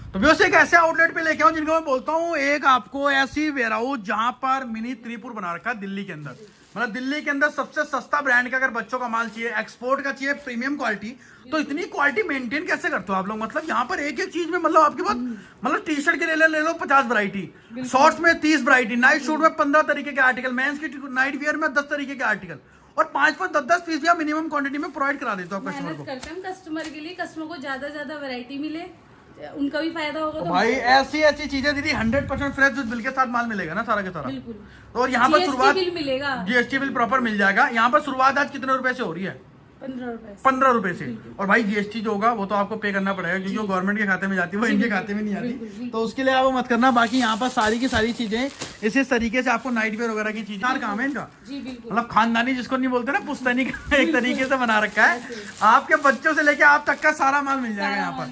तो वैसे एक ऐसे आउटलेट पे लेके आऊं जिनको मैं बोलता हूँ एक आपको ऐसी वेयरहाउस जहां पर मिनी त्रिपुर बना रखा है दिल्ली के अंदर। मतलब दिल्ली के अंदर सबसे सस्ता ब्रांड का अगर बच्चों का माल चाहिए, एक्सपोर्ट का चाहिए, प्रीमियम क्वालिटी, तो इतनी क्वालिटी मेंटेन कैसे करते हो आप लोग? मतलब यहाँ पर एक एक चीज में मतलब आपके पास मतलब टी शर्ट के ले लो 50 वैरायटी, शॉर्ट्स में 30 वैरायटी, नाइट शूट में 15 तरीके के आर्टिकल, मेंस की नाइट वियर में 10 तरीके के आर्टिकल, और 5-5 10-10 पीस या मिनिमम क्वांटिटी में प्रोवाइड करा देते हो आप कस्टमर को। करते हैं कस्टमर के लिए, कस्टमर को ज्यादा वैरायटी मिले, उनका भी फायदा होगा। तो भाई ऐसी ऐसी चीजें दीदी 100% फ्रेश दूध बिल के साथ माल मिलेगा ना सारा के सारा। बिल्कुल। और यहाँ पर शुरुआत बिल मिलेगा, जीएसटी बिल प्रॉपर मिल जाएगा। यहाँ पर शुरुआत आज कितने रुपए से हो रही है? 15 रुपए से। और भाई जीएसटी जो होगा वो तो आपको पे करना पड़ेगा क्योंकि वो गवर्नमेंट के खाते में जाती है, वो इनके खाते में नहीं आती, तो उसके लिए आप मत करना। बाकी यहाँ पर सारी की सारी चीजें इसी तरीके से आपको नाइट वेयर वगैरह की चीजें हर काम है इनका। मतलब खानदानी जिसको नहीं बोलते ना, पुश्तैनी का एक तरीके से बना रखा है। आपके बच्चों से लेके आप तक का सारा माल मिल जाएगा यहाँ पर,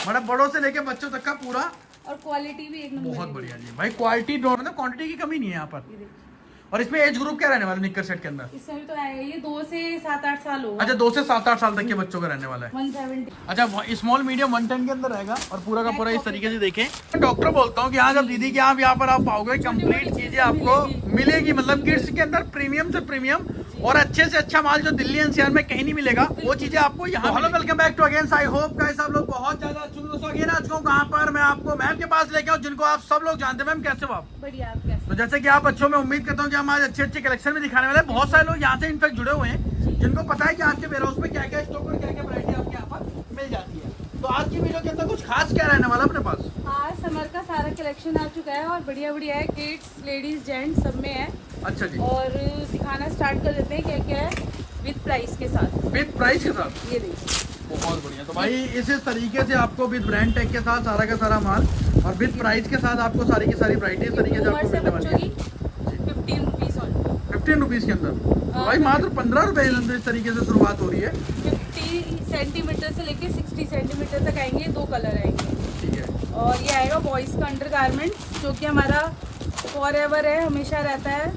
मतलब बड़ों से लेके बच्चों तक का पूरा। और क्वालिटी भी एक नंबर, बहुत बढ़िया जी भाई, क्वालिटी मतलब क्वांटिटी की कमी नहीं है यहाँ पर। और इसमें एज ग्रुप क्या रहने वाला निक्कर सेट के अंदर? इसमें तो ये 2 से 7-8 साल होगा। अच्छा 2 से 7-8 साल तक के बच्चों का रहने वाला है। 170। अच्छा स्मॉल मीडियम 110 के अंदर रहेगा और पूरा का पूरा इस तरीके से देखें। मैं डॉक्टर बोलता हूँ कि हाँ जब दीदी के यहाँ पर आप पाओगे कंप्लीट चीजें आपको मिलेगी। मतलब किड्स के अंदर प्रीमियम से प्रीमियम और अच्छे से अच्छा माल जो दिल्ली एनसीआर में कहीं नहीं मिलेगा, वो चीजें आपको यहाँ। Hello welcome back to again, I hope guys आप लोग बहुत ज्यादा अच्छे हो। अगेन आज को कहाँ पर मैं आपको मैम के पास लेके आऊँ जिनको आप सब लोग जानते हैं। मैम कैसे हो आप? बढ़िया, आप कैसे? तो जैसे कि आप बच्चों में उम्मीद करता हूँ कि हम आज अच्छे अच्छे कलेक्शन में दिखाने वाले हैं। बहुत सारे लोग यहाँ से इनफेक्ट जुड़े हुए हैं जिनको पता है कि आपके वेयरहाउस में क्या क्या स्टॉक और क्या क्या वैरायटी आपके यहाँ पर मिल जाती है। तो आज की वीडियो के अंदर कुछ खास क्या रहने वाला अपने पास? आज समर का सारा कलेक्शन आ चुका है और बढ़िया बढ़िया है, किड्स लेडीज जेंट्स सब में है। अच्छा जी, और दिखाना स्टार्ट कर देते हैं क्या क्या है विद प्राइस के साथ। विद प्राइस के साथ, ये देखिए बहुत बढ़िया। तो भाई इस तरीके से आपको विद ब्रांड टैग के साथ सारा का सारा माल और विद प्राइस के साथ आपको सारी की सारी वैरायटी इस तरीके से आपको मिलने वाली है। 15 रुपीज ऑन, 15 रुपीज के अंदर। तो भाई मात्र 15 रुपए के अंदर इस तरीके से शुरुआत हो रही है। 50 सेंटीमीटर से लेके 60 सेंटीमीटर तक आएंगे, 2 कलर आएंगे। ठीक है। और ये आएगा बॉयज का अंडर गारमेंट्स जो कि हमारा फॉर एवर है, हमेशा रहता है।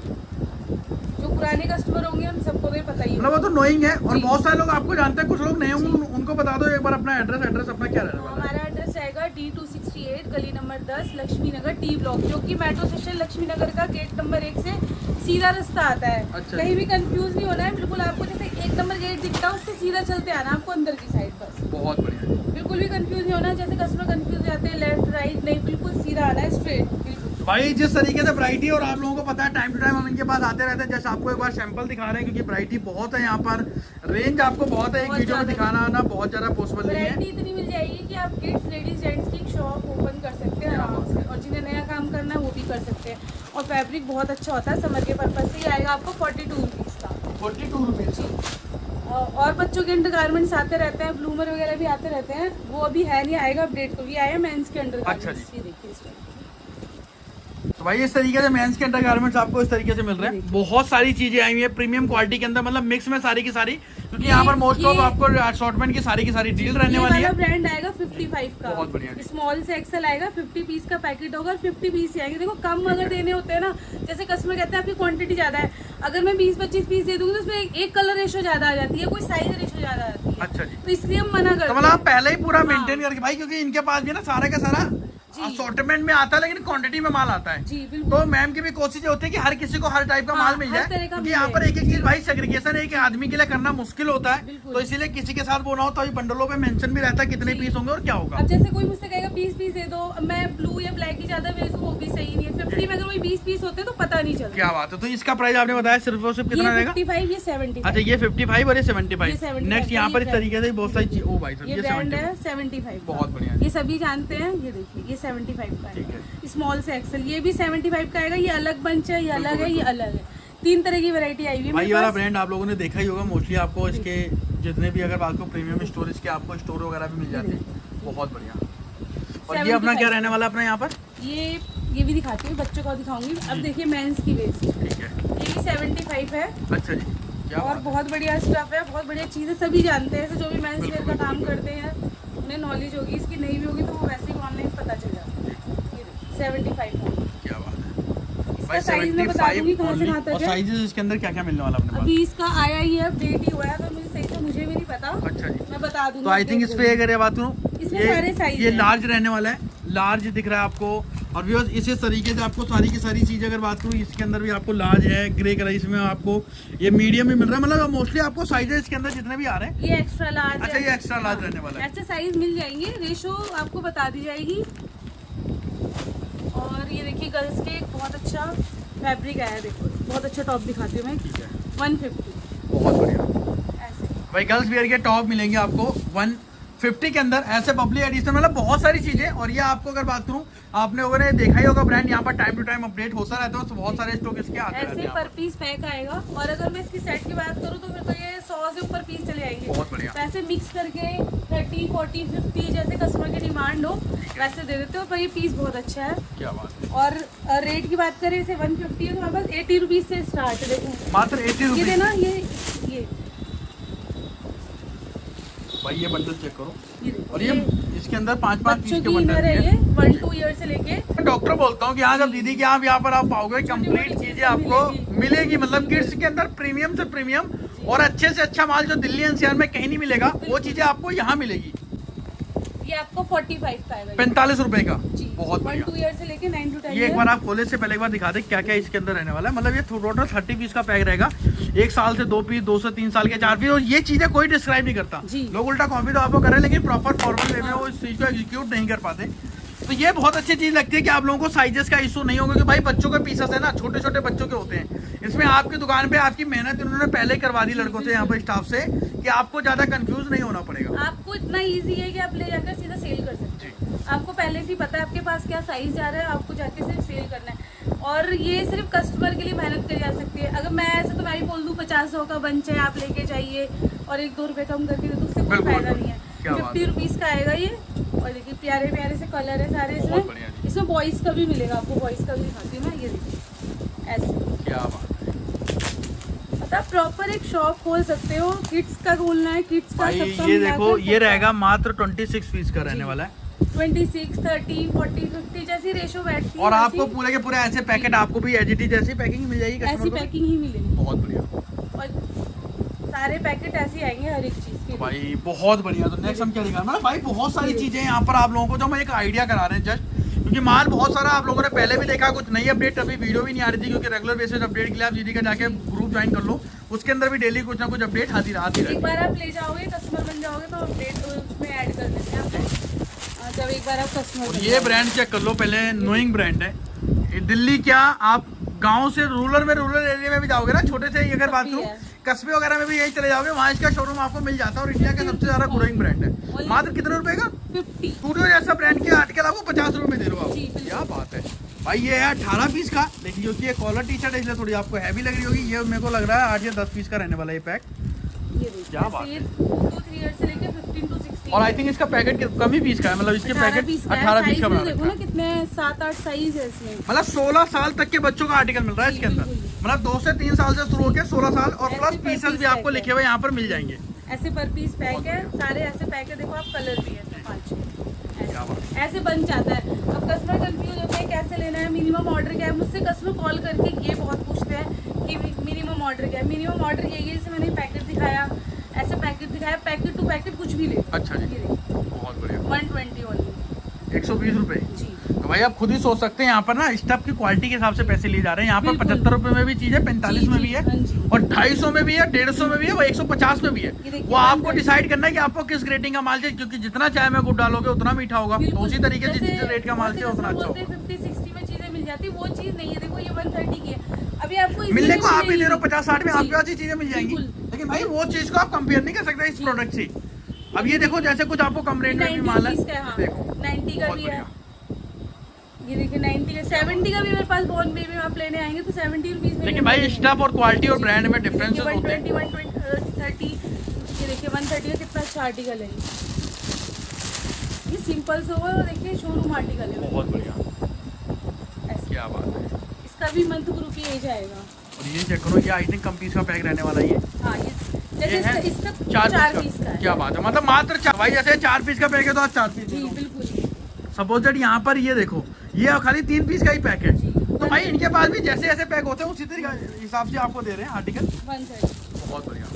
जो पुराने कस्टमर होंगे उन सबको तो पता ही है, मतलब वो तो नोइंग है। और बहुत सारे लोग आपको जानते हैं, कुछ लोग नए होंगे, उनको बता दो एक बार अपना एड्रेस अपना क्या रहने वाला है। हमारा एड्रेस रहेगा D268 गली नंबर 10 लक्ष्मी नगर टी ब्लॉक, जो कि मेट्रो स्टेशन लक्ष्मी नगर का गेट नंबर 1 से सीधा रास्ता आता है। अच्छा। कहीं भी कंफ्यूज नहीं होना है, बिल्कुल आपको जैसे 1 नंबर गेट दिखता है उससे सीधा चलते आना आपको अंदर की साइड बस। बहुत बढ़िया, बिल्कुल भी कंफ्यूज नहीं होना, जैसे कस्टमर कंफ्यूज जाते हैं लेफ्ट राइट, नहीं बिल्कुल सीधा आना है स्ट्रेट। बिल्कुल भाई जिस तरीके से वैरायटी, और आप लोगों को पता है टाइम टू टाइम हम इनके पास आते रहते हैं। जैसे आपको एक बार सैंपल दिखा रहे हैं क्योंकि वैरायटी बहुत है यहाँ पर, रेंज आपको बहुत है, एक वीडियो में दिखाना आना बहुत ज्यादा पॉसिबल नहीं है। वैरायटी इतनी मिल जाएगी कि आप किड्स लेडीज जेंट्स की शॉप ओपन कर सकते हैं आराम से, और जिन्हें नया काम करना है वो भी कर सकते हैं। और फैब्रिक बहुत अच्छा होता है, समर के पर्पज से आएगा आपको 42 रुपीज़ का। 42 रुपीज। और बच्चों के अंडर गारमेंट्स आते रहते हैं, ब्लूमर वगैरह भी आते रहते हैं, वो अभी है नहीं, आएगा अपडेट को भी आया मेंस के अंडर अच्छा गारमेंट्स। ये देखिए इस टाइप। तो भाई इस तरीके से मेंस के अंडर गारमेंट्स आपको इस तरीके से मिल रहे हैं। बहुत सारी चीजें आई हुई है प्रीमियम क्वालिटी के अंदर, मतलब मिक्स में सारी की सारी, क्योंकि यहाँ पर मोस्ट ऑफ आपको असॉर्टमेंट की सारी डील रहने वाली है। ब्रांड आएगा 55 का, बहुत बढ़िया। स्मॉल से एक्सेल आएगा, 50 पीस का पैकेट होगा, 50 पीस आएंगे। देखो कम अगर देने होते हैं ना, जैसे कस्टमर कहते हैं आपकी क्वांटिटी ज्यादा है, अगर मैं 20-25 पीस दे दूंगी तो उसमें एक कलर रेशो ज्यादा आ जाती है, कोई साइज रेशो ज्यादा आ जाती है। अच्छा जी, तो इसलिए हम मना करते हैं। मतलब आप पहले ही पूरा मेंटेन करके भाई, क्योंकि इनके पास भी ना सारा का सारा असॉर्टमेंट में आता है लेकिन क्वांटिटी में माल आता है। जी बिल्कुल। तो मैम की भी कोशिश होती है कि हर किसी को हर टाइप का माल मिल जाए, क्योंकि यहाँ पर एक एक चीज भाई सेग्रीगेशन एक आदमी के लिए करना मुश्किल होता है, तो इसीलिए किसी के साथ वो ना हो तो अभी बंडलों पे मेंशन भी रहता है कितने पीस होंगे और क्या होगा। अब जैसे कोई मुझसे कहेगा 20 पीस दे दो, मैं ब्लू या ब्लैक ही ज्यादा भेज दूं, वो भी सही नहीं है। 50 में अगर वही 20 पीस होते तो पता नहीं चलता। क्या बात है। तो इसका प्राइस आपने बताया सिर्फ और सिर्फ कितना रहेगा? 55, ये 75। अच्छा ये 55 और ये 75। ये 75 नेक्स्ट यहाँ पर इस तरीके से बहुत सारी चीज। ओ भाई साहब ये ये ब्रांड 75 है 75 का। बहुत बढ़िया। ये सभी जानते हैं। ये देखिए ये 75 का ठीक है, स्मॉल से एक्सेल। ये भी 75 का आएगा, ये अलग बंच है, ये अलग है, ये अलग है। 3 तरह की वैरायटी आई हुई है भाई। मेरे वाला पास। ब्रांड आप लोगों ने देखा ही होगा मोस्टली, आपको इसके जितने भी अगर आपको प्रीमियम स्टोरेज के आपको स्टोर वगैरह भी मिल जाते हैं। बहुत बढ़िया। और ये अपना क्या रहने वाला अपना यहाँ पर? ये भी दिखाती हूँ, बच्चों को दिखाऊंगी। अब देखिए मेंस की वेस्ट, ठीक है, ये भी 75 है। अच्छा जी, क्या और बहुत बढ़िया स्टफ है, बहुत बढ़िया चीज़ है, सभी जानते हैं। जो भी मेंस वेयर का काम करते हैं उन्हें नॉलेज होगी, इसकी नहीं भी होगी तो वो वैसे ही ऑनलाइन पता चल जाता है। 75 है। क्या बात है इसका भाई। साइज मैं बता दूंगी कहाँ से कहाँ और तक है। साइजेस इसके अंदर क्या क्या मिलने वाला अपने पास? अभी इसका आया ही है, अपडेट ही हुआ है, तो मुझे सही से मुझे भी नहीं पता। अच्छा जी, मैं बता दूंगी। तो आई थिंक इस पे अगर ये बात करूँ, इसमें सारे साइज ये हैं। लार्ज रहने वाला है, लार्ज दिख रहा है आपको। और व्यूअर्स इसी तरीके से आपको सारी की सारी चीज़ अगर बात करूँ, इसके अंदर भी आपको लार्ज है, ग्रे कलर, इसमें आपको ये मीडियम भी मिल रहा है। मतलब मोस्टली आपको साइजेस इसके अंदर जितने भी आ रहे हैं ये एक्स्ट्रा लार्ज। अच्छा, ये एक्स्ट्रा लार्ज रहने वाला है। ऐसे साइज मिल जाएंगे, रेशो आपको बता दी जाएगी। और ये देखिए गर्ल्स के एक बहुत अच्छा फैब्रिक आया है, देखो बहुत अच्छा टॉप दिखाती हूँ मैं। 150, बहुत बढ़िया। ऐसे भाई गर्ल्स वियर के टॉप मिलेंगे आपको 150 के अंदर, ऐसे बबली एडिशन, मतलब बहुत सारी चीजें। और ये आपको अगर बात करूं, आपने लोगों ने देखा ही होगा ब्रांड यहाँ पर टाइम टू टाइम अपडेट होता रहता है, तो बहुत सारे स्टॉक इसके आते रहते ऐसे हैं। पर पीस पैक आएगा। और अगर मैं इसकी सेट की बात करूँ तो फिर तो ये 100 से ऊपर पीस चले आएंगे। बहुत बढ़िया। वैसे मिक्स करके 30, 40, 50 जैसे कस्टमर की डिमांड हो वैसे दे देते हो, पर ये पीस बहुत अच्छा है। क्या बात है। और रेट की बात करें, इसे 150 है तो हमारे पास 80 रुपीज से स्टार्ट है। देखो मात्र 80 ये रुपीज। देना, ये भाई ये बंडल चेक करो, ये देखो। और ये इसके अंदर 5-5 पीस बच्चों के की बंडल इनर है, हैं। ये 1-2 ईयर से लेके। मैं डॉक्टर बोलता हूँ कि हाँ, जब दीदी के यहाँ पर आप पाओगे कंप्लीट चीजें आपको मिलेगी। मतलब किड्स के अंदर प्रीमियम से प्रीमियम और अच्छे से अच्छा माल जो दिल्ली एनसीआर में कहीं नहीं मिलेगा, वो चीजें आपको यहाँ मिलेगी। ये आपको 45 का है, 45 रुपए का। जी। बहुत बढ़िया। 1-2 ईयर से लेके 9 to 10 ये एक बार आप खोले से पहले एक बार दिखा दे क्या क्या इसके अंदर रहने वाला है। मतलब ये टोटल 30 पीस का पैक रहेगा। 1 साल से 2 पीस, 2 से 3 साल के 4 पीस। और ये चीजें कोई डिस्क्राइब नहीं करता, जी। लोग उल्टा कॉपी तो आपको कर रहे हैं, लेकिन प्रॉपर फॉर्मल वे में वो इस चीज को एग्जीक्यूट नहीं कर पाते। तो ये बहुत अच्छी चीज लगती है कि आप लोगों को साइजेस का इशू नहीं होगा, कि भाई बच्चों के पीसेस है ना, छोटे छोटे बच्चों के होते हैं। इसमें आपकी दुकान पे आपकी मेहनत उन्होंने पहले करवा दी लड़कों से, यहाँ पर स्टाफ से, कि आपको ज्यादा कंफ्यूज नहीं होना पड़ेगा। आपको इतना इजी है कि आप ले जाकर सीधा सेल कर सकते हैं। आपको पहले से ही पता है आपके पास क्या साइज जा रहा है, आपको जाके सिर्फ सेल करना है। और ये सिर्फ कस्टमर के लिए मेहनत करी जा सकती है। अगर मैं ऐसे तो मैं ही बोल दूँ 50-100 का बंच है, आप लेके जाइए और 1-2 रुपए कम करके दे, तो उससे कोई फायदा नहीं है। 50 रुपीज का आएगा ये। और देखिए प्यारे प्यारे से कलर है सारे इसमें। इसमें बॉयज का भी मिलेगा, आपको बॉयज का भी दिखाती हूँ मैं। ये देखिए ऐसे, क्या बात है। मतलब प्रॉपर एक शॉप खोल सकते हो। किड्स का खोलना है, किड्स का भाई सबका ये मिलाकर देखो, ये सबका। रहेगा मात्र 26 पीस का रहने वाला है। 26, 30, 40, 50 जैसी रेशो बैठती है। और आपको पूरे के पूरे ऐसे पैकेट आपको भी एचडी जैसी पैकिंग मिल जाएगी ऐसी कस्टमर को। पैकिंग ही मिलेगी। बहुत बढ़िया। और सारे पैकेट ऐसे आएंगे हर एक चीज के। भाई बहुत बढ़िया। तो नेक्स्ट हम क्या दिखा, मतलब भाई बहुत सारी चीजें यहाँ पर आप लोगों को जो हम एक आइडिया करा रहे हैं जस्ट, क्योंकि माल बहुत सारा आप लोगों ने पहले भी देखा, कुछ नई अपडेट अभी वीडियो भी नहीं आ रही थी, क्योंकि रेगुलर बेसिस अपडेट के लिए आप दीदी का जाके ग्रुप ज्वाइन कर लो, उसके अंदर भी डेली कुछ ना कुछ अपडेट आती रहती एक है। बार आप ले जाओगे, कस्टमर बन जाओगे तो अपडेट उसमें ऐड कर देते हैं आपको। जब एक बार आप कस्टमर और ये ब्रांड चेक कर लो पहले, नोइंग ब्रांड है ये। दिल्ली क्या, आप गांव से रूरल एरिया में भी जाओगे ना, छोटे से अगर बात करूँ कस्बे वगैरह में भी यही चले जाओगे, वहाँ इसका शोरूम आपको मिल जाता है। और इंडिया का सबसे ज्यादा ग्रोइंग ब्रांड है। मात्र कितने रुपए का? 50। स्टूडियो जैसा ब्रांड के आर्टिकल आपको 50 रुपए में दे रहे हो आप। जी, बिल्कुल। क्या बात है भाई। ये है 18 पीस का। देखिए क्योंकि ये कॉलर टी शर्ट है इसलिए थोड़ी आपको हैवी लग रही होगी। ये मेरे को लग रहा है 8 या 10 पीस का रहने वाला ये पैक। ये देखिए, क्या बात ये 2-3 ईयर से लेके 15 to 16। और आई थिंक इसका पैकेट कम ही पीस का है, मतलब इसके पैकेट 18 पीस का बना देखो रखा ना है। कितने 7-8 साइज है इसमें। मतलब 16 साल तक के बच्चों का आर्टिकल मिल रहा है इसके अंदर। मतलब 2 से 3 साल से शुरू होकर 16 साल, और प्लस पीसेस भी आपको लिखे हुए यहाँ पर मिल जाएंगे। ऐसे पर पीस पैक है, सारे ऐसे पैक है। देखो आप कलर भी है 5 ऐसे बन जाता है। अब कस्टमर कंफ्यूज होते हैं कैसे लेना है, मिनिमम ऑर्डर क्या है। मुझसे कस्टमर कॉल करके ये बहुत पूछते हैं कि मिनिमम ऑर्डर क्या है। मिनिमम ऑर्डर यही है, जैसे मैंने पैकेट दिखाया, ऐसे पैकेट दिखाया, पैकेट टू पैकेट कुछ भी ले। अच्छा जी, बहुत बढ़िया। 120 ओनली, 120 रुपए। जी। तो भाई आप खुद ही सोच सकते हैं, यहाँ पर ना स्टफ की क्वालिटी के हिसाब से पैसे लिए जा रहे हैं। यहाँ पर बिल्कुल। 75 रुपए में भी चीज है, 45 में भी है, हाँ जी। और 250 में भी है, 150 में भी है, वो 150 में भी है। ये देखिए, वो आपको डिसाइड करना है कि आपको किस रेटिंग का माल चाहिए, क्योंकि जितना चाय में गुड़ डालोगे उतना मीठा होगा। तो उसी तरीके से जिस रेट का माल चाहिए उतना अच्छा होगा। 50-60 में चीजें मिल जाती, वो चीज नहीं है। देखो ये 130 की है। अभी आपको मिलने को आप ही दे रहे हो 50-60 में, जी, आपके पास ही चीजें मिल जाएंगी। बिल्कुल। लेकिन भाई वो चीज को आप कंपेयर नहीं कर सकते इस प्रोडक्ट से। अब ये देखो, जैसे कुछ आपको कम रेट में भी माल है, 90 का, हाँ, देखो 90 का बहुत भी है। बढ़िया। ये देखिए 90 का, 70 का भी मेरे पास बॉर्न बेबी में आप लेने आएंगे तो 70 रुपीज में। लेकिन भाई स्टफ और क्वालिटी और ब्रांड में डिफरेंसेस होते हैं। 120, 130। ये देखिए 130 का कितना अच्छा आर्टिकल है। ये सिंपल से होगा, और देखिए शोरूम आर्टिकल है। बहुत बढ़िया, ऐसे। क्या बात है। इसका भी मंथ ग्रुप ही एज आएगा। और ये चेक करो, ये आई थिंक कम पीस का पैक रहने वाला है ये। हाँ, ये है इसका 4 पीस का है। क्या बात है। मतलब मात्र 4, भाई जैसे 4 पीस का पैक है तो आप 4 पीस। जी बिल्कुल। सपोज दैट यहाँ पर ये देखो, ये खाली 3 पीस का ही पैक है। तो भाई इनके पास भी जैसे जैसे पैक होते हैं उसी तरीके हिसाब से आपको दे रहे हैं आर्टिकल। 130। बहुत बढ़िया।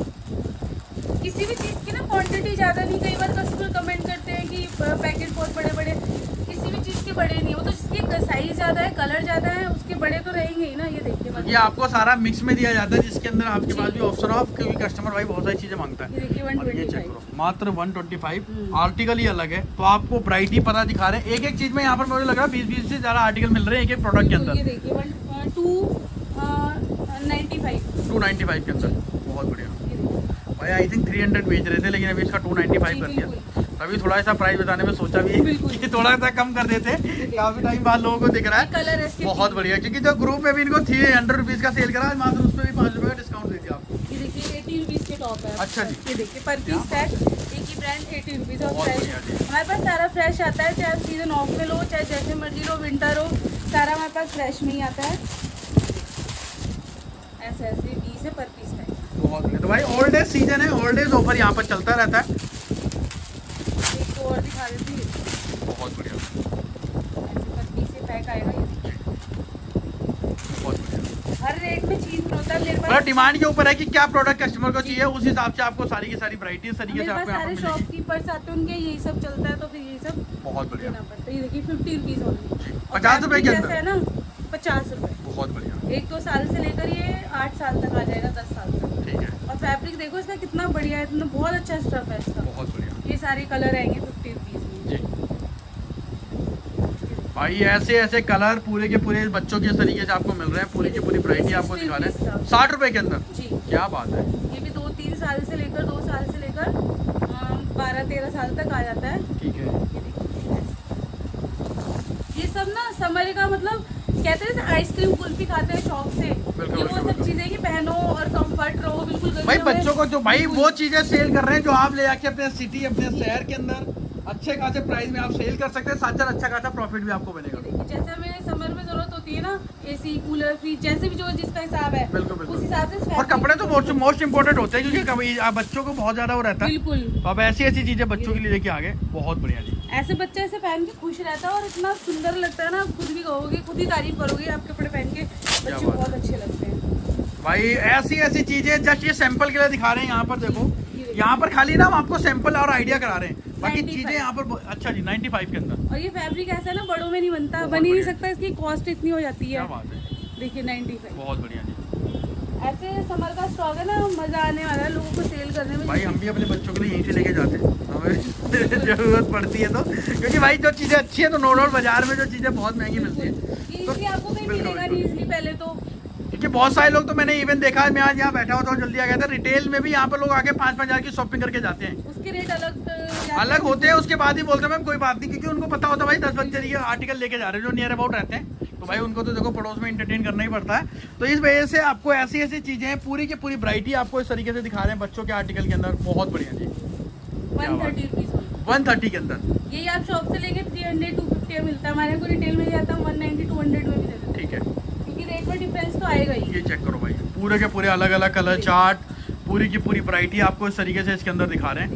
किसी भी चीज़ की ना क्वांटिटी ज़्यादा नहीं। कई बार कस्टमर कमेंट करते हैं कि पैकेट बहुत बड़े बड़े। किसी भी चीज़ के ये देखिए ये आपको सारा मिक्स में दिया जाता है, जिसके अंदर आपके पास भी ऑप्शन हो, क्योंकि कस्टमर भाई बहुत सारी चीजें मांगता है। ये देखिए और ये चेक 125। करो, मात्र 125। आर्टिकल ही अलग है, तो आपको वैरायटी पता दिखा रहे हैं। एक एक चीज में यहाँ पर मुझे लग रहा है 20-20 से ज्यादा आर्टिकल मिल रहे हैं एक एक प्रोडक्ट के ये अंदर। देखिए 295 के अंदर, बहुत बढ़िया भाई। आई थिंक 300 बेच रहे थे, लेकिन अभी इसका 295 कर दिया। अभी थोड़ा सा प्राइस बताने में सोचा भी कि थोड़ा सा कम कर देते, काफी टाइम बाद लोगों को दिख रहा है। कलर इसके बहुत बढ़िया, क्योंकि जो ग्रुप में भी इनको 300 रुपीज का सेल करा, मात्र उस पर भी 5 रुपए का डिस्काउंट दे दिया आपको। ये देखिए 80 रुपीज के टॉप है। अच्छा जी। ये देखिए पर पीस पैक, एक ही ब्रांड 80 रुपीज और बहुत फ्रेश। बढ़िया जी। हमारे पास सारा फ्रेश आता है, चाहे सीजन ऑफ में लो, चाहे जैसे मर्जी लो, विंटर हो, सारा हमारे पास फ्रेश में ही आता है। ऐसे ऐसे 20 है पर पीस पैक। बहुत बढ़िया। तो भाई ओल्ड एज सीजन है, ओल्ड एज ऑफर यहाँ पर चलता रहता है। एक तो और दिखा देती हूँ, बहुत बढ़िया, ऐसे पर पीस से पैक आएगा। ये देखिए बहुत बढ़िया। हर रेट में चीज में होता है मेरे मतलब पास। डिमांड के ऊपर है कि क्या प्रोडक्ट कस्टमर को चाहिए, उस हिसाब से आपको सारी की सारी वैरायटी तरीके से मेरे पास आपको यहाँ सारे पर मिलेगी। शॉपकीपर्स आते हैं, उनके यही सब चलता है, तो फिर यही सब बहुत बढ़िया। देना पड़ता है। ये देखिए 50 रुपीज होगी, 50 रुपए के अंदर, है ना 50 रुपए। बहुत बढ़िया। 1-2 साल से लेकर ये 8 साल तक आ जाएगा, 10 साल तक। ठीक है, और फैब्रिक देखो इसका कितना बढ़िया है, इतना बहुत अच्छा स्टफ है इसका। बहुत बढ़िया ये सारे कलर आएंगे 50 रुपीज में। जी। भाई ऐसे ऐसे कलर पूरे के पूरे बच्चों के इस तरीके से आपको मिल रहे हैं, पूरी की पूरी वैरायटी आपको दिखा रहे हैं 60 रुपए के अंदर। जी, क्या बात है। ये भी 2-3 साल से लेकर 2 साल से लेकर 12-13 साल तक आ जाता है। ठीक है, ये देखिए ऐसे। ये सब ना समर का मतलब कहते हैं जैसे आइसक्रीम कुल्फी खाते हैं शौक से, बिल्कुल, ये वो सब बिल्कुल। चीजें कि पहनो और कंफर्ट रहो बिल्कुल। भाई गर्मियों में बच्चों को जो भाई वो चीजें सेल कर रहे हैं जो आप ले जाके अपने सिटी अपने शहर के अंदर अच्छे खासे प्राइस में आप सेल कर सकते हैं, साथ साथ अच्छा खासा प्रॉफिट भी आपको मिलेगा। ये देखिए जैसे हमें समर में जरूरत होती है ना, एसी कूलर फ्रिज जैसे भी जो जिसका हिसाब है, बिल्कुल, बिल्कुल। उस हिसाब से और कपड़े तो मोस्ट इम्पोर्टेंट होते हैं, क्योंकि कभी बच्चों को बहुत ज्यादा वो रहता है, बिल्कुल। तो अब ऐसी ऐसी चीजें बच्चों के लिए लेके आ गए। बहुत बढ़िया जी। ऐसे बच्चा ऐसे पहन के खुश रहता है और इतना सुंदर लगता है ना, आप खुद भी कहोगे, खुद ही तारीफ करोगे आपके कपड़े पहन के, बच्चे बात बहुत अच्छे लगते हैं। भाई ऐसी ऐसी चीजें जस्ट ये सैंपल के लिए दिखा रहे हैं यहाँ पर। देखो यहाँ पर खाली ना हम आपको सैंपल और आइडिया करा रहे हैं, बाकी 95 चीजें यहाँ पर। अच्छा जी, 95 के अंदर। और ये फैब्रिक ऐसा है ना, बड़ों में नहीं बनता, बहुत बन ही नहीं बढ़िया। सकता, इसकी कॉस्ट इतनी हो जाती क्या है। बात है, देखिए 95। बहुत बढ़िया जी। ऐसे समर का स्टॉक है ना, मजा आने वाला है लोगों को सेल करने में। भाई हम भी अपने बच्चों के लिए यहीं से लेके जाते हैं, हमें जरूरत पड़ती है तो, क्योंकि भाई जो चीजें अच्छी है तो नो डाउट बाजार में जो चीजें बहुत महंगी मिलती है, ये तो इसलिए आपको कहीं बिल्कुल, मिलेगा नहीं इसलिए पहले तो। क्योंकि बहुत सारे लोग तो मैंने इवन देखा है, मैं आज यहाँ बैठा होता हूँ जल्दी आ गया था, रिटेल में भी यहाँ पर लोग आके 5-5 हजार की शॉपिंग करके जाते हैं। उसके रेट अलग अलग होते हैं, उसके बाद ही बोलते हैं मैम कोई बात नहीं, क्योंकि उनको पता होता है भाई 10 बच्चे ये आर्टिकल लेके जा रहे हैं जो नियर अबाउट रहते हैं, तो भाई उनको तो देखो पड़ोस में एंटरटेन करना ही पड़ता है। तो इस वजह से आपको ऐसी ऐसी चीजें पूरी की पूरी वैरायटी आपको इस तरीके से दिखा रहे हैं बच्चों के आर्टिकल के अंदर। बहुत बढ़िया जी। 130 रुपीज। 130 के अंदर, यही आप शॉप से लेके 300-250 मिलता है, हमारे को रिटेल में जाता है 190-200 में भी दे देते हैं, ठीक है। क्योंकि रेट में डिफरेंस तो आएगा ही। ये चेक करो भाई, पूरे के पूरे अलग अलग कलर चार्ट, पूरी की पूरी वैरायटी आपको इस तरीके से इसके अंदर दिखा रहे हैं।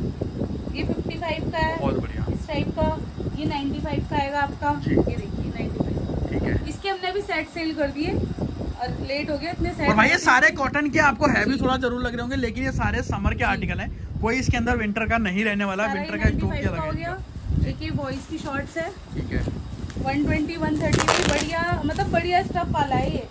ये 55 का है, बहुत बढ़िया इस टाइप का। ये 95 का आएगा आपका। जी। ये देखिए 95। ठीक है। इसके हमने अभी सेट सेल कर दिए और लेट हो गया इतने सेट। और भाई ये सारे कॉटन के आपको हैवी थोड़ा जरूर लग रहे होंगे, लेकिन ये सारे समर के आर्टिकल हैं, कोई इसके अंदर विंटर का नहीं रहने वाला। सारा विंटर ये का स्टॉक 95 किया का हो लगा गया। है। देखिए बॉयज की शॉर्ट्स है, ठीक है। 120-130 की बढ़िया, मतलब बढ़िया स्टफ वाला है ये।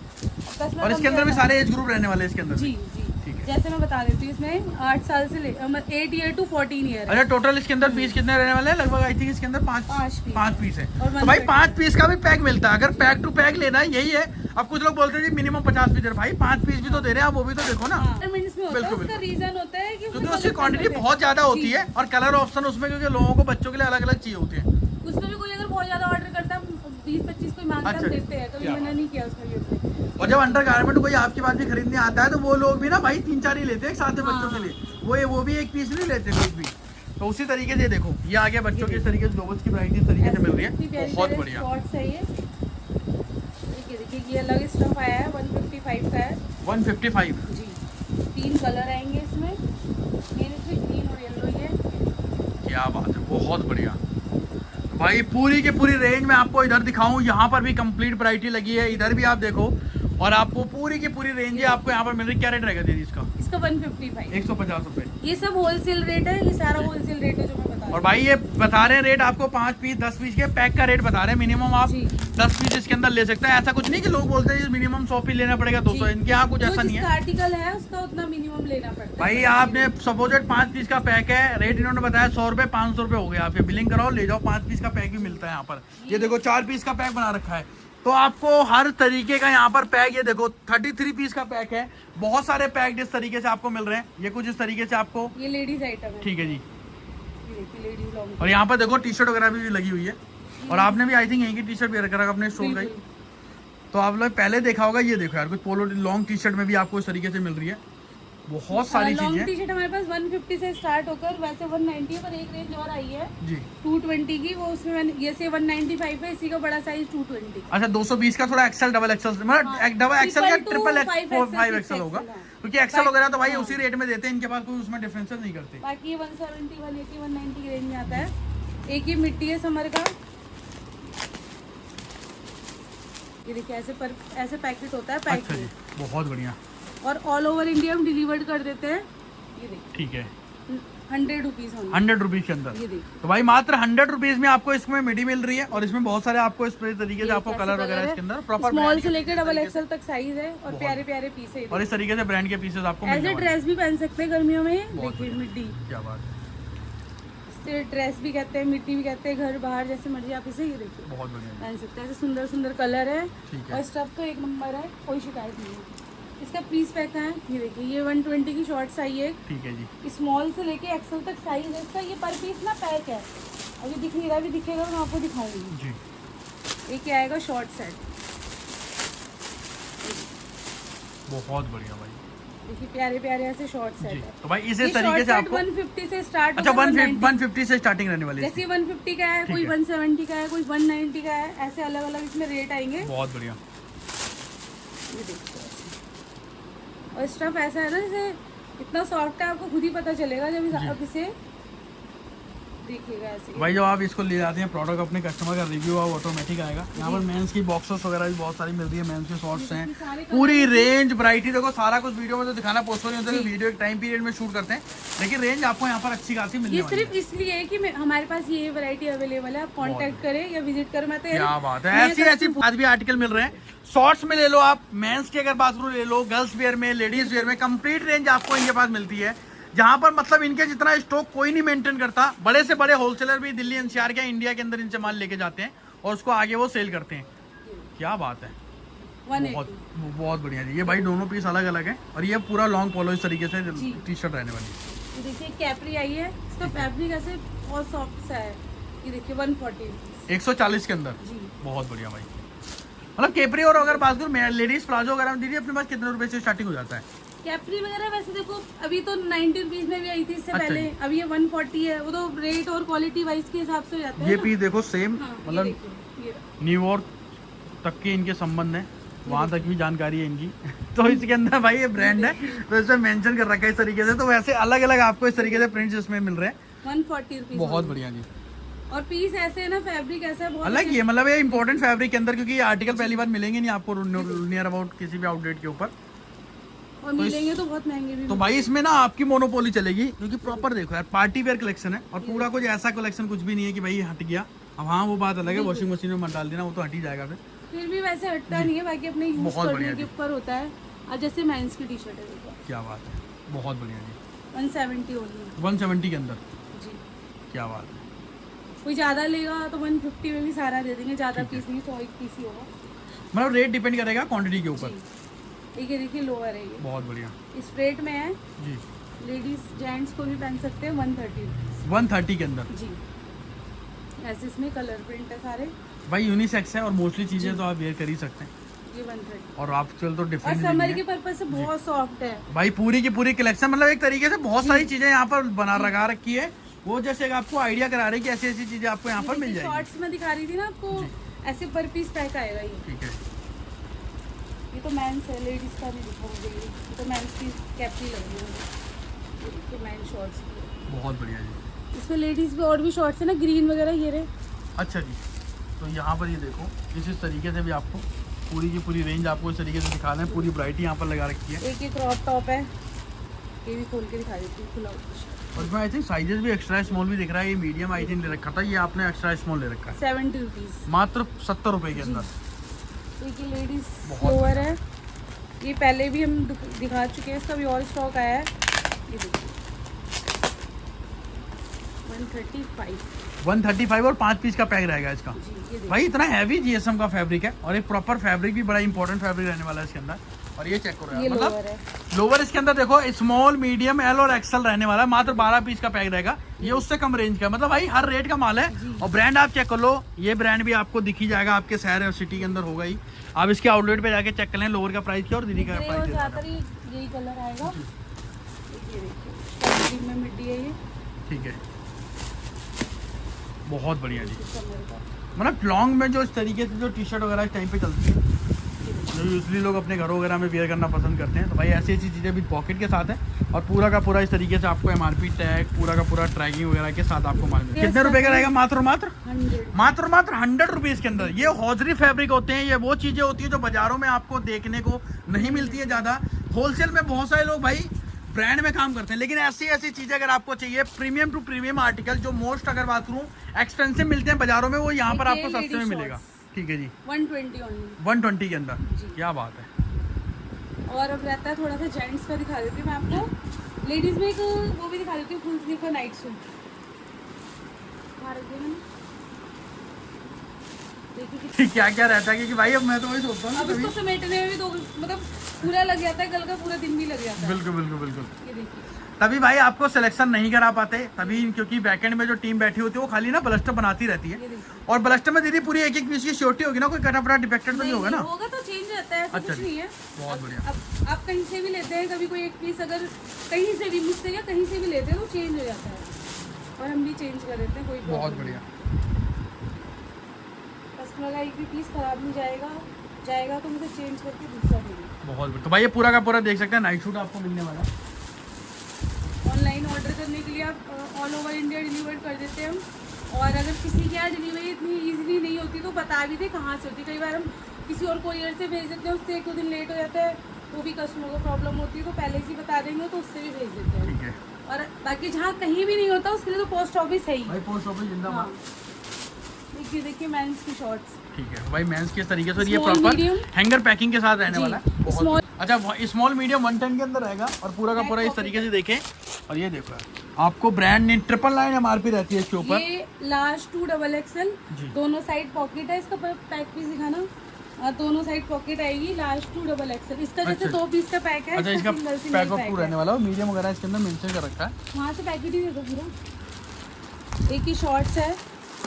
और इसके अंदर भी सारे एज ग्रुप रहने वाले हैं इसके अंदर जी भी। जी। ठीक है। जैसे मैं बता देती हूँ, इसमें 8 साल से 8 ईयर टू 14 ईयर है। अच्छा, टोटल इसके अंदर पीस कितने रहने वाले हैं? लगभग आई थिंक इसके अंदर पाँच पीस। 5 पीस है। और तो भाई 130 5 पीस का भी पैक मिलता है, अगर पैक टू पैक लेना है यही है। अब कुछ लोग बोलते हैं जी मिनिमम 50 पीस है, भाई 5 पीस भी तो दे रहे हैं आप, वो भी तो देखो ना। मिनट्स में होता है, बिल्कुल, उसका रीजन होता है कि क्योंकि उसकी क्वांटिटी बहुत ज्यादा होती है और कलर ऑप्शन उसमें, क्योंकि लोगों को बच्चों के लिए अलग अलग चाहिए होते हैं। उसमें भी कोई अगर बहुत ज्यादा ऑर्डर करता है 20-25 कोई मांगता है, अच्छा हम जी। देते हैं, कभी क्या मना नहीं किया उसमें भी हमने। और जब अंडर गारमेंट कोई आपके पास भी खरीदने आता है तो वो लोग भी ना भाई 3-4 ही लेते हैं एक साथ में बच्चों के लिए, वो भी एक पीस नहीं लेते कुछ भी। तो उसी तरीके से देखो ये आ गया बच्चों के इस तरीके से लोगों की वैरायटी इस तरीके से मिल रही है। बहुत बढ़िया। शॉर्ट्स है ये। देखिए ये अलग स्टफ आया है, 155 का है 155। जी। 3 कलर आएंगे इसमें, मेरे से ग्रीन और येलो ही है। क्या बात है, बहुत बढ़िया। भाई पूरी की पूरी रेंज में आपको इधर दिखाऊं, यहाँ पर भी कंप्लीट वैरायटी लगी है, इधर भी आप देखो, और आपको पूरी की पूरी रेंज है आपको यहाँ पर मिल रही है। क्या रेट रहेगा दीदी इसका? इसका 155। 150 रुपए। ये सब होलसेल रेट है, ये सारा होलसेल रेट है जो मैं बता और भाई ये बता रहे हैं रेट आपको 5 पीस 10 पीस के पैक का रेट बता रहे हैं, मिनिमम आप जी। 10 पीस इसके अंदर ले सकते हैं। ऐसा कुछ नहीं कि लोग बोलते हैं मिनिमम 100 पीस लेना पड़ेगा 200, इनके यहाँ कुछ ऐसा नहीं है। आर्टिकल है उसका उतना मिनिमम लेना पड़ता है भाई आपने सपोजेड 5 पीस का पैक है, रेट इन्होंने बताया 100 रुपए 500 रुपए हो गया, आप ये बिलिंग कराओ ले जाओ। 5 पीस का पैक भी मिलता है यहाँ पर। ये देखो 4 पीस का पैक बना रखा है, तो आपको हर तरीके का यहाँ पर पैक, ये देखो 33 पीस का पैक है। बहुत सारे पैक इस तरीके से आपको मिल रहे हैं। ये कुछ इस तरीके से आपको, ये लेडीज आइटम है, ठीक है जी। ये देखिए लेडीज लॉन्ग, और यहाँ पर देखो टी शर्ट वगैरह भी लगी हुई है। और आपने भी आई थिंक यहीं की टी शर्ट भी रखा अपने स्टोर का ही, तो आप लोग पहले देखा होगा। ये देखो यार कुछ पोलो लॉन्ग टी शर्ट में भी आपको इस तरीके से मिल रही है, बहुत सारी लॉन्ग चीजें। टी शर्ट हमारे पास 150 से स्टार्ट होकर वैसे 190 है, पर एक रेंज और आई है जी 220 की, वो उसमें मैंने ये से 195 है, इसी का बड़ा साइज 220। अच्छा 220 का थोड़ा एक्सेल डबल एक्सेल मतलब डबल एक्सेल या ट्रिपल एक्सेल 5 एक्सेल होगा, क्योंकि एक्सेल वगैरह तो भाई उसी रेट में देते हैं, इनके पास कोई उसमें डिफरेंसेस नहीं करते। बाकी ये 170 180 190 की रेंज में आता है। एक ये मिट्टी है समर का, ये देखिए ऐसे पैकेट होता है पैक अच्छा जी, बहुत बढ़िया। और ऑल ओवर इंडिया हम डिलीवर्ड कर देते हैं। ये देखिए ठीक है 100 रुपीज 100 रुपीज के अंदर। ये देखिए तो भाई मात्र 100 रुपीज में आपको इसमें मिडी मिल रही है, और इसमें बहुत सारे आपको इस तरीके से आपको कलर वगैरह इसके अंदर प्रॉपर स्मॉल से लेकर डबल एक्सेल तक साइज है, और प्यारे प्यारे पीस है। और इस तरीके से ब्रांड के पीसेस आपको एज ए ड्रेस भी पहन सकते हैं गर्मियों में। बहुत देखिए मिट्टी, क्या बात है, इसे ड्रेस भी कहते हैं, मिट्टी भी कहते हैं, घर बाहर जैसे मर्जी आप इसे ये देखिए बहुत बढ़िया पहन सकते हैं। ऐसे सुंदर सुंदर कलर है, ठीक है। और स्टफ तो एक नंबर है, कोई शिकायत नहीं है। इसका पीस पैक है, ये देखिए ये 120 की शॉर्ट्स आई है, ठीक है जी। स्मॉल से लेके एक्सेल तक साइज है इसका। ये पर पीस ना पैक है, अभी दिख नहीं रहा, अभी दिखेगा मैं आपको दिखाऊंगी। जी ये क्या आएगा शॉर्ट सेट, बहुत बढ़िया भाई देखिए प्यारे प्यारे ऐसे शॉर्ट सेट जी। है। तो भाई इसी तरीके से आपको 150 से स्टार्ट, अच्छा 150 से स्टार्टिंग रहने वाली है। जैसे 150 का है, कोई 170 का है, कोई 190 का है, ऐसे अलग अलग इसमें रेट आएंगे। बहुत बढ़िया। ये देखिए और स्टफ ऐसा है ना, जैसे इतना सॉफ्ट है, आपको खुद ही पता चलेगा जब आप इसे देखिएगा ऐसे। भाई जब आप इसको ले जाते हैं प्रोडक्ट, अपने कस्टमर का रिव्यू ऑटोमेटिक आएगा। यहाँ पर मेंस की बॉक्सेस वगैरह भी बहुत सारी मिल रही है, मेंस के शॉर्ट्स हैं, पूरी रेंज वैरायटी देखो। सारा कुछ वीडियो में तो दिखाना पॉसिबल नहीं होता, वीडियो एक टाइम पीरियड में शूट करते हैं, लेकिन रेंज आपको यहाँ पर अच्छी खासी मिलने ये वाली सिर्फ इसलिए है कि हमारे पास ये वैरायटी अवेलेबल है, आप कांटेक्ट करें या विजिट करें। मैं तो क्या बात है, ऐसी ऐसी आज भी आर्टिकल मिल रहे हैं। शॉर्ट्स में ले लो आप, मेंस की अगर बात करूँ ले लो, गर्ल्स वेयर में, लेडीज वेयर में, कंप्लीट रेंज आपको इनके पास मिलती है। जहां पर मतलब इनके जितना स्टॉक कोई नहीं मेंटेन करता। बड़े से बड़े होलसेलर भी दिल्ली एनसीआर के इंडिया के अंदर इनसे माल लेके जाते हैं और उसको आगे वो सेल करते हैं। क्या बात है, बहुत बढ़िया जी। ये भाई दोनों पीस अलग अलग है, और ये पूरा लॉन्ग पोलो इस तरीके से टी शर्ट रहने वाली है। ये देखिए कैपरी आई है, इसका फैब्रिक ऐसे बहुत सॉफ्ट सा है। ये देखिए 140 140 के अंदर जी, बहुत बढ़िया भाई। मतलब केपरी और अगर बात करूँ लेडीज प्लाजो वगैरह दीदी अपने पास कितने रुपए से स्टार्टिंग हो जाता है? कैपरी वगैरह वैसे देखो अभी तो 90 रुपीज में भी आई थी इससे अच्छा पहले, अभी ये 140 है। वो तो रेट और क्वालिटी वाइज के हिसाब से हो जाता है। ये पीस देखो सेम, हाँ, मतलब न्यूयॉर्क तक के इनके संबंध है, वहाँ तक भी जानकारी है इनकी। तो इसके अंदर भाई ये ब्रांड है, तो इसमें मेंशन कर रखा है इस तरीके से। तो वैसे अलग अलग आपको इस तरीके से प्रिंट्स इसमें मिल रहे हैं 140 रुपीज। बहुत बढ़िया जी। और पीस ऐसे है ना, फैब्रिक ऐसा है बहुत अलग ही है, मतलब ये इंपॉर्टेंट फैब्रिक के अंदर, क्योंकि ये आर्टिकल पहली बार मिलेंगे नहीं आपको नियर अबाउट किसी भी आउटलेट के ऊपर, और मिलेंगे तो बहुत महंगे भी। तो भाई इसमें ना आपकी मोनोपोली चलेगी, क्योंकि प्रॉपर देखो यार पार्टी वेयर कलेक्शन है, और पूरा कुछ ऐसा कलेक्शन कुछ भी नहीं है कि भाई हट गया। अब हाँ वो बात अलग है, वॉशिंग मशीन में मत डाल देना, वो तो हट ही जाएगा फिर भी वैसे हटता नहीं है, बाकी अपने यूज बहुत करने बढ़िया के जी। ऊपर होता है। और जैसे मेंस की टी शर्ट है देखो, क्या बात है, बहुत बढ़िया जी। 170 ओनली 170 के अंदर, जी। क्या बात है। कोई ज्यादा लेगा तो 150 में भी सारा दे देंगे, ज्यादा पीस नहीं, 100 पीस ही होगा। मतलब रेट डिपेंड करेगा क्वांटिटी के ऊपर। ठीक है, देखिए लोअर है ये, बहुत बढ़िया इस रेट में है जी। लेडीज जेंट्स को भी पहन सकते हैं 130 130 के अंदर जी। ऐसे इसमें कलर प्रिंट है सारे, भाई यूनिसेक्स है, और मोस्टली चीजें तो आप वेयर कर ही सकते हैं, ये 130। और आजकल तो और डिफरेंट समर के पर्पज से बहुत सॉफ्ट है भाई। पूरी की पूरी कलेक्शन, मतलब एक तरीके से बहुत सारी चीजें यहाँ पर बना लगा रखी है। वो जैसे आपको आइडिया करा रहे हैं कि ऐसी ऐसी चीजें आपको यहाँ पर मिल जाएगी। शॉर्ट्स में दिखा रही थी ना आपको, ऐसे पर पीस पैक आएगा ये। ठीक है, ये तो मेंस है, लेडीज का नहीं दिखा मुझे। ये तो मेंस की कैपरी लग रही है मुझे, ये देखिए मेन शॉर्ट्स की। बहुत बढ़िया जी। इसमें लेडीज भी और भी शॉर्ट्स है ना, ग्रीन वगैरह ये रहे। अच्छा जी, तो यहाँ पर ये देखो इस तरीके से भी आपको पूरी की पूरी रेंज आपको इस तरीके से दिखा रहे हैं, पूरी वैरायटी यहाँ पर लगा रखी है। एक क्रॉप टॉप है, ये भी खोल के दिखा देती हूँ, खुला हुआ। और इसमें आई थिंक साइजेस भी एक्स्ट्रा स्मॉल भी दिख रहा है। ये मीडियम आई थिंक ले रखा था, ये आपने एक्स्ट्रा स्मॉल ले रखा है 70 रुपीज़, मात्र 70 रुपए के अंदर। एक ये लेडीज लोअर है, ये पहले भी हम दिखा चुके हैं, इसका भी और स्टॉक आया है। ये देखिए 135 और 5 पीस का पैक रहेगा इसका। जी, ये देखिए। भाई इतना हैवी जीएसएम का फैब्रिक है और एक प्रॉपर फैब्रिक भी बड़ा इंपॉर्टेंट फैब्रिक रहने वाला है इसके अंदर। और ये चेक करो ये यार, लोअर मतलब है, लोअर इसके अंदर देखो स्मॉल मीडियम एल और एक्सल रहने वाला है। मात्र 12 पीस का पैक रहेगा, ये उससे कम रेंज का, मतलब भाई हर रेट का माल है। और ब्रांड आप चेक कर लो, ये ब्रांड भी आपको दिखी जाएगा, आपके शहर और सिटी के अंदर होगा ही। आप इसके आउटलेट पे जाके चेक कर लें लोअर का प्राइस क्या और दीदी का ग्रे और प्राइस ज़्यादातर यही कलर आएगा। ये देखिए में मिड्डी है ये, ठीक है, बहुत बढ़िया जी। कमर का। मतलब लॉन्ग में जो इस तरीके से जो टी शर्ट वगैरह इस टाइम पे चलती है, जो यूजली लोग अपने घरों वगैरह में वेयर करना पसंद करते हैं, तो भाई ऐसी ऐसी चीज़ें भी पॉकेट के साथ है और पूरा का पूरा इस तरीके से आपको एमआरपी टैग पूरा का पूरा ट्रैकिंग वगैरह के साथ आपको माल मिलेगा। कितने रुपए का रहेगा? मात्र 100 रुपीज़ के अंदर। ये हौजरी फैब्रिक होते हैं, ये वो चीज़ें होती है जो बाजारों में आपको देखने को नहीं मिलती है ज़्यादा। होलसेल में बहुत सारे लोग भाई ब्रांड में काम करते हैं, लेकिन ऐसी ऐसी चीज़ें अगर आपको चाहिए प्रीमियम टू प्रीमियम आर्टिकल जो मोस्ट अगर बात करूँ एक्सपेंसिव मिलते हैं बाजारों में, वो यहाँ पर आपको सस्ते में मिलेगा। ठीक है जी, 120 ओनली, 120 के अंदर, क्या बात है। और अब रहता है थोड़ा सा जेंट्स का दिखा देती हूँ मैं आपको। लेडीज में एक वो भी दिखा देती हूँ, फुल स्लीव का नाइट सूट। देखिए क्या क्या रहता है, क्योंकि भाई अब मैं तो वही सोचता हूँ अब इसको समेटने में भी दो मतलब पूरा लग जाता है, कल का पूरा दिन भी लग जाता है। बिल्कुल बिल्कुल बिल्कुल। ये देखिए, तभी भाई आपको सिलेक्शन नहीं करा पाते तभी, क्योंकि बैकएंड में जो टीम बैठी होती है वो खाली ना ब्लस्टर बनाती रहती ये है। देखिए। और ब्लस्टर में दीदी पूरी एक एक पीस की श्योरिटी होगी ना, कोई कटा फटा डिफेक्टेड तो नहीं होगा ना? होगा तो चेंज रहता है, ऐसा अच्छा कुछ जी, नहीं है। बहुत बढ़िया। अब आप कहीं से भी लेते हैं, कभी कोई एक पीस अगर कहीं से भी मुझसे या कहीं से भी लेते हैं तो चेंज हो जाता है, और हम भी चेंज कर देते हैं, कोई बहुत प्रॉब्लम बढ़िया। कस्टमर का एक भी पीस खराब नहीं जाएगा तो मुझे चेंज करके दूसरा देंगे। बहुत बढ़िया। तो भाई ये पूरा का पूरा देख सकते हैं नाइट सूट आपको मिलने वाला है। ऑनलाइन ऑर्डर करने के लिए आप ऑल ओवर इंडिया डिलीवर कर देते हैं हम। और अगर किसी के यहाँ डिलीवरी इतनी इजीली नहीं होती तो बता भी दे कहाँ से होती है। कई बार हम किसी और कोरियर से भेज देते हैं, उससे 1-2 दिन लेट हो जाता है, वो भी कस्टमर को प्रॉब्लम होती है, तो पहले से ही बता देंगे तो उससे भी भेज देते हैं। ठीक है। और बाकी जहाँ कहीं भी नहीं होता उसके लिए तो पोस्ट ऑफिस है ही। भाई पोस्ट ऑफिस जिंदाबाद। हाँ, देखिए मेंस की शॉर्ट्स। ठीक है भाई, मेंस के तरीके से ये Small, proper medium। Hanger packing के साथ रहने जी, वाला है। बहुत small। अच्छा, स्मॉल मीडियम 110 के अंदर रहेगा और पूरा का पूरा इस तरीके से देखें। और ये देखो यार, आपको ब्रांड ने 999 एमआरपी रहती है इसके ऊपर। ये लार्ज टू डबल एक्सएल, जी। दोनों साइड पॉकेट है। इसका पैक पीस दिखाना। दोनों साइड पॉकेट आएगी, लार्ज टू डबल एक्सएल। इसका जैसे अच्छा। 2 पीस का पैक है, अच्छा, इसका single pack of two pack रहने वाला है, मीडियम वगैरह इसके अंदर मेंशन कर रखा है। वहाँ से पैकेट ही दे दो पूरा। एक ही शॉर्ट्स है,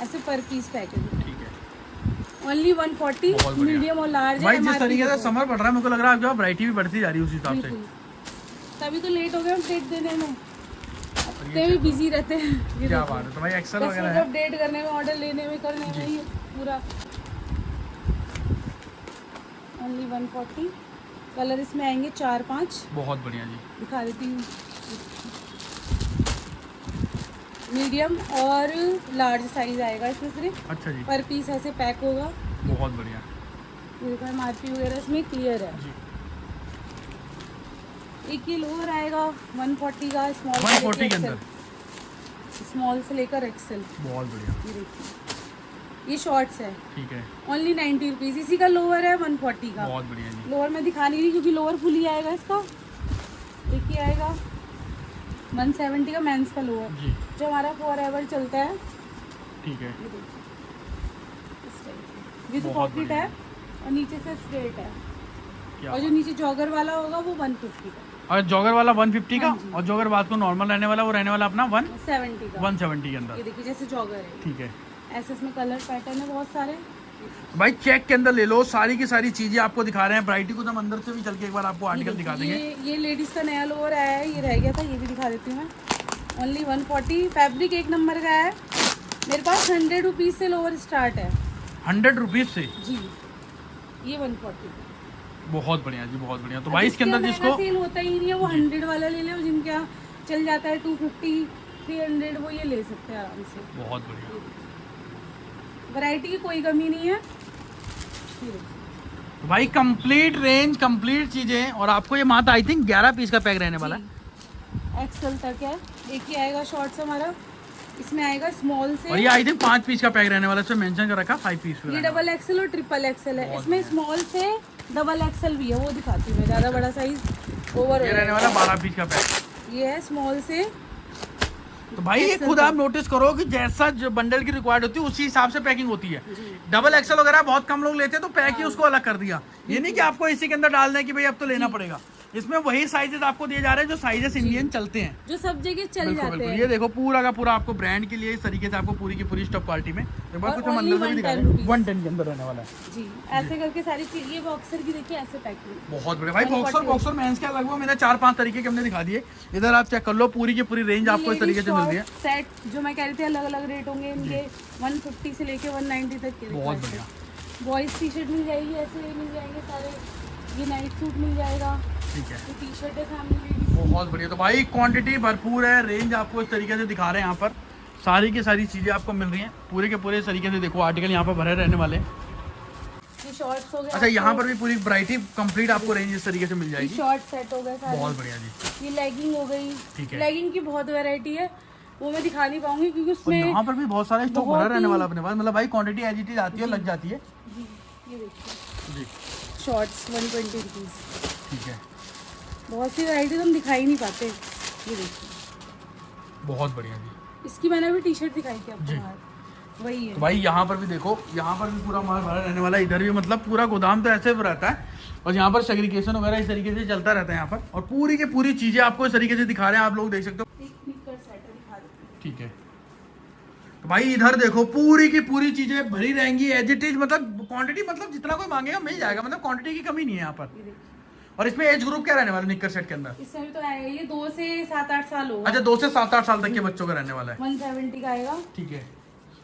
ऐसे पर पीस पैकेट। ठीक है, ओनली 140, बहुत बढ़िया। मीडियम और लार्ज है। भाई जिस MRP तरीके से देखो। समर बढ़ रहा है, मेरे को लग रहा है आपके पास वैरायटी भी बढ़ती जा रही है उस हिसाब से। बिल्कुल। तभी तो लेट हो गए हम अपडेट देने में, और इतने भी बिजी रहते हैं। ये क्या देखो। बात है। तो भाई एक्सेल कस्टमर वगैरह को है। अपडेट करने में, ऑर्डर लेने में, करने में, ये पूरा। ओनली 140। कलर इसमें आएंगे 4-5, बहुत बढ़िया जी। दिखा देती हूँ। मीडियम और लार्ज साइज आएगा इसमें सिर्फ। अच्छा जी, पर पीस ऐसे पैक होगा। बहुत बढ़िया ये देखो एमआरपी वगैरह इसमें क्लियर है। जी। एक ये लोअर आएगा 140 का, स्मॉल 140 के अंदर, स्मॉल से लेकर एक्सेल। बहुत बढ़िया। ये देखिए, ये शॉर्ट्स है, ठीक है, ओनली 90 रुपीज़। इसी का लोअर है 140 का। बहुत बढ़िया जी। लोअर में दिखा नहीं रही क्योंकि लोअर फुल ही आएगा इसका। देखिए आएगा 170 का मेंस का लोअर, जी, जो हमारा फॉरएवर चलता है। ठीक है, ये देखिए, इस टाइप विद बहुत पॉकेट बढ़िया। है और नीचे से स्ट्रेट है। क्या और जो नीचे जॉगर वाला होगा वो 150 का, और जॉगर वाला 150 का, हाँ जी। और जो अगर बात को नॉर्मल रहने वाला वो रहने वाला अपना 70 का। 170 के अंदर। ये देखिए जैसे जॉगर है, ठीक है ऐसे इसमें कलर पैटर्न है बहुत सारे। भाई, चेक के अंदर ले लो, सारी की सारी चीजें आपको दिखा रहे हैं। वैरायटी को तो हम अंदर से भी चल के एक बार आपको आर्टिकल दिखा देंगे। ये लेडीज का नया लोअर आया है, ये रह गया था, ये भी दिखा देती हूँ मैं। ओनली 140। फैब्रिक एक नंबर का है। मेरे पास 100 रुपीज़ से लोअर स्टार्ट है। 100 रुपीज से, जी, ये 140। बहुत बढ़िया जी, बहुत बढ़िया। तो भाई इसके अंदर जिसको सेल होता ही नहीं है, वो 100 वाला ले ले, जिनके यहाँ चल जाता है 250, 300, वो ये ले सकते हैं आराम से। बहुत बढ़िया। वैरायटी की कोई कमी नहीं है। तो भाई कंप्लीट रेंज, कंप्लीट चीजें, और आपको ये मात्र आई थिंक 11 पीस का पैक रहने वाला है। एक्सेल तक है। एक ही आएगा शॉर्ट्स हमारा, इसमें आएगा स्मॉल से। और ये आई थिंक 5 पीस का पैक रहने वाला है, इसमें मेंशन कर रखा 5 पीस। ये डबल एक्सेल और ट्रिपल एक्सेल है, इसमें स्मॉल से डबल एक्सेल भी है, वो दिखाती हूँ मैं, ज़्यादा बड़ा साइज ओवर। ये रहने वाला 12 पीस का पैक। ये है स्मॉल से। तो भाई ये खुद आप नोटिस करो कि जैसा जो बंडल की रिक्वायर्ड होती है उसी हिसाब से पैकिंग होती है। डबल एक्सेल वगैरह बहुत कम लोग लेते हैं तो पैक ही उसको अलग कर दिया। ये नहीं कि आपको इसी के अंदर डाल दें कि भाई अब तो लेना पड़ेगा। इसमें वही साइजेस आपको दिए जा रहे हैं जो साइजेस इंडियन चलते हैं, जो सब जगह चल बिल्कुल जाते बिल्कुल। हैं। ये देखो पूरा का पूरा आपको ब्रांड के लिए इस तरीके से आपको पूरी की पूरी स्टॉक क्वालिटी में एक बार और कुछ हम only अंदर से भी दिखा 110 दें, 110 के अंदर रहने वाला है जी। ऐसे करके सारी चीज, ये बॉक्सर की देखिए ऐसे पैकिंग। बहुत बड़े भाई। बॉक्सर मेंस के लगभग मैंने 4-5 तरीके के हमने दिखा दिए। इधर आप चेक कर लो, पूरी की पूरी रेंज आपको इस तरीके से मिल रही है। सेट जो मैं कह रही थी अलग अलग रेट होंगे इनके, 150 से लेके 190 तक के। बहुत बढ़िया। बॉयज टी शर्ट मिल जाएगी, ऐसे मिल जाएंगे सारे। ये नाइट सूट मिल जाएगा, ठीक है, ये टी शर्ट है फैमिली लेडीज। बहुत बढ़िया। तो भाई क्वांटिटी भरपूर है, रेंज आपको इस तरीके से दिखा रहे हैं यहाँ पर। सारी की सारी चीजें आपको मिल रही हैं पूरे के पूरे तरीके से। देखो आर्टिकल यहाँ पर भरे रहने वाले हैं। ये शॉर्ट्स हो गए। अच्छा, यहाँ पर भी पूरी वैरायटी कंप्लीट आपको रेंज इस तरीके से मिल जाएगी। शॉर्ट सेट हो गए सारे। बहुत बढ़िया जी। ये लेगिंग हो गई, ठीक है। लेगिंग की बहुत वैरायटी है, वो मैं दिखा नहीं पाऊंगी क्योंकि और उसमें यहाँ पर भी बहुत सारा स्टॉक बहुत भरा रहने ही- वाला अपने पास। मतलब भाई क्वांटिटी एज इट इज आती है, लग जाती है जी, ये देखिए जी। Shorts 120 rupees. ठीक है, बहुत सी वैरायटी हम दिखा ही नहीं पाते। ये देखिए, बहुत बढ़िया जी। इसकी मैंने अभी टी शर्ट दिखाई थी आपको जी। बाहर, वही तो है। भाई यहाँ पर भी देखो, यहाँ पर भी पूरा माल भरा रहने वाला है। इधर भी मतलब पूरा गोदाम तो ऐसे रहता है और यहाँ पर सेग्रीगेशन वगैरह इस तरीके से चलता रहता है यहाँ पर। और पूरी की पूरी चीजें आपको इस तरीके से दिखा रहे हैं, आप लोग देख सकते हो। एक निक्कर सेट है, दिखा देती हूँ। ठीक है, तो भाई इधर देखो पूरी की पूरी चीजें भरी रहेंगी एज इट इज। मतलब क्वांटिटी, मतलब जितना कोई मांगेगा मिल जाएगा। मतलब क्वांटिटी की कमी नहीं है यहाँ पर। ये देखिए, और इसमें एज ग्रुप क्या रहने वाला निक्कर सेट के अंदर? इसमें भी तो आएगा, ये 2 से 7-8 साल होगा। अच्छा, 2 से 7-8 साल तक के बच्चों का रहने वाला है। 170 का आएगा। ठीक है,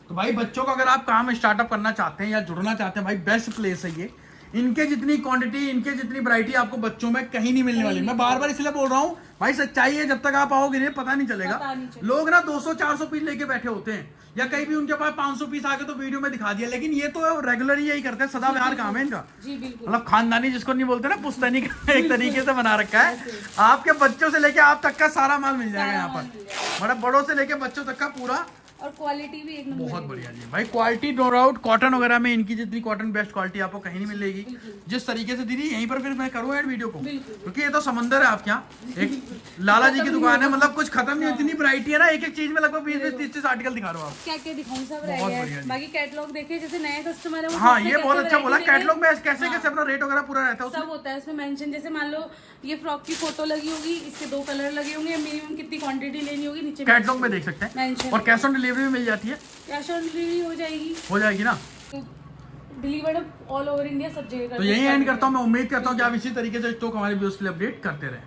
तो भाई बच्चों का अगर आप काम स्टार्टअप करना चाहते हैं या जुड़ना चाहते हैं, भाई बेस्ट प्लेस है ये। इनके जितनी क्वांटिटी, इनके जितनी वैरायटी आपको बच्चों में कहीं नहीं मिलने वाली। मैं बार बार इसलिए बोल रहा हूँ भाई, सच्चाई है, जब तक आप आओगे नहीं पता नहीं चलेगा। पता नहीं चलेगा। लोग ना 200-400 पीस लेके बैठे होते हैं, या कहीं भी उनके पास 500 पीस आके तो वीडियो में दिखा दिया। लेकिन ये तो रेगुलर ही यही करते हैं, सदाबहार काम है इनका। जी बिल्कुल। मतलब खानदानी जिसको नहीं बोलते ना, पुश्तैनी का एक तरीके से बना रखा है। आपके बच्चों से लेके आप तक का सारा माल मिल जाएगा यहाँ माल मिल पर। मतलब बड़ों से लेके बच्चों तक का पूरा। और क्वालिटी भी एक नंबर। बहुत बढ़िया जी भाई, क्वालिटी नो डाउट। कॉटन वगैरह में इनकी जितनी कॉटन बेस्ट क्वालिटी आपको कहीं नहीं मिलेगी। जिस तरीके से दीदी यहीं पर फिर मैं करूँ ऐड वीडियो को, बिल्कुल। क्योंकि ये तो समंदर है आपके यहाँ। एक लाला जी की दुकान है, मतलब कुछ खत्म नहीं। इतनी वैरायटी है ना, एक एक चीज में लगभग 20-20, 30-30 आर्टिकल दिखा रहे हो आप। क्या क्या दिखाऊं, सब रह बहुत गया बढ़िया है। जी। बाकी कैटलॉग देखे, जैसे नए कस्टमर है वो हाँ, सोचते ये कैसे बहुत अच्छा बोला। variety कैटलॉग में कैसे हाँ। कैसे अपना रेट वगैरह पूरा रहता है सब उसमें। होता है उसमें मेंशन। जैसे मान लो ये फ्रॉक की फोटो लगी होगी, इसके 2 कलर लगे होंगे, मिनिमम कितनी क्वांटिटी लेनी होगी नीचे कैटलॉग में देख सकते हैं। मेंशन। और कैश ऑन डिलीवरी भी मिल जाती है, कैश ऑन डिलीवरी हो जाएगी, हो जाएगी ना। डिलीवर्ड ऑल ओवर इंडिया सब जगह। तो यही एंड करता हूँ। मैं उम्मीद करता हूँ कि आप इसी तरीके से स्टॉक हमारे व्यूअर्स के लिए अपडेट करते रहें।